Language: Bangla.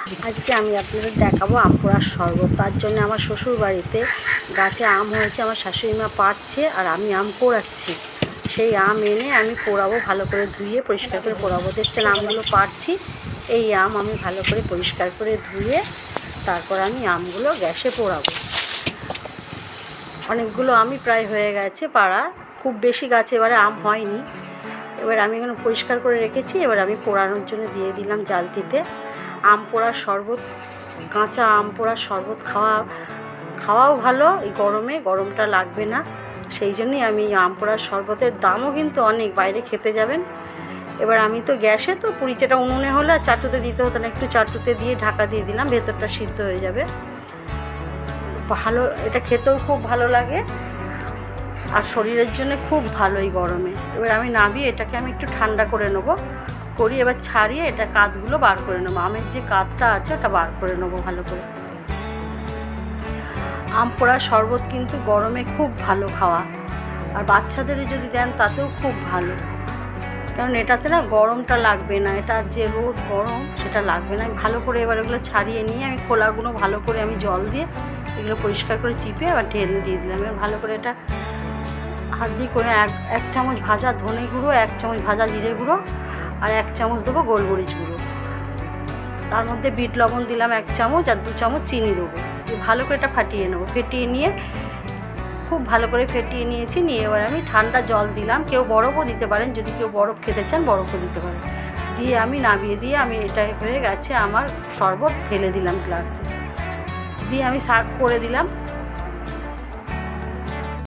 আজকে আমি আপনাদের দেখাবো আম পোড়ার শরবত। তার জন্য আমার শ্বশুর বাড়িতে গাছে আম হয়েছে, আমার শাশুড়ি মা পাড়ছে আর আমি আম পোড়াচ্ছি। সেই আম এনে আমি পোড়াবো, ভালো করে ধুয়ে পরিষ্কার করে পোড়াবো। দেখছেন আমগুলো পাড়ছি, এই আম আমি ভালো করে পরিষ্কার করে ধুয়ে তারপর আমি আমগুলো গ্যাসে পোড়াবো। অনেকগুলো আমই প্রায় হয়ে গেছে পাড়া, খুব বেশি গাছে এবারে আম হয়নি। এবার আমি এখানে পরিষ্কার করে রেখেছি, এবার আমি পোড়ানোর জন্য দিয়ে দিলাম জালতিতে। আম পোড়ার শরবত, কাঁচা আম পোড়ার শরবত খাওয়াও ভালো, এই গরমটা লাগবে না। সেই জন্যই আমি আম পোড়ার শরবতের দামও কিন্তু অনেক, বাইরে খেতে যাবেন। এবার আমি তো গ্যাসে, তো পুরিচাটা উনুনে হলে আর চাটুতে দিতে হতো না, একটু চাটুতে দিয়ে ঢাকা দিয়ে দিলাম, ভেতরটা সিদ্ধ হয়ে যাবে। ভালো, এটা খেতেও খুব ভালো লাগে আর শরীরের জন্য খুব ভালো এই গরমে। এবার আমি নামিয়ে এটাকে আমি একটু ঠান্ডা করে নেবো, এবার ছাড়িয়ে এটা কাঁধগুলো বার করে নেবো, আমের যে কাঁধটা আছে ওটা বার করে নেবো ভালো করে। আম পোড়ার শরবত কিন্তু গরমে খুব ভালো খাওয়া, আর বাচ্চাদের যদি দেন তাতেও খুব ভালো, কারণ এটাতে না গরমটা লাগবে না, এটা যে রোদ গরম সেটা লাগবে না। আমি ভালো করে এবার এগুলো ছাড়িয়ে নিয়ে আমি খোলাগুলো ভালো করে আমি জল দিয়ে এগুলো পরিষ্কার করে চিপে আবার ঢেলে দিয়ে দিলাম। এবার ভালো করে এটা হাত দিয়ে করে এক চামচ ভাজা ধনে গুঁড়ো, 1 চামচ ভাজা জিরে গুঁড়ো আর 1 চামচ দেবো গোলমরিচ গুঁড়ো, তার মধ্যে বিট লবণ দিলাম 1 চামচ আর 2 চামচ চিনি দেবো। ভালো করে এটা ফাটিয়ে নেবো, ফেটিয়ে নিয়ে খুব ভালো করে ফেটিয়ে নিয়েছি। নিয়ে এবার আমি ঠান্ডা জল দিলাম, কেউ বরফও দিতে পারেন, যদি কেউ বরফ খেতে চান বরফও দিতে পারেন। দিয়ে আমি নামিয়ে দিয়ে আমি এটা হয়ে গেছে আমার শরবত, ঢেলে দিলাম গ্লাসে, দিয়ে আমি সার্ভ করে দিলাম।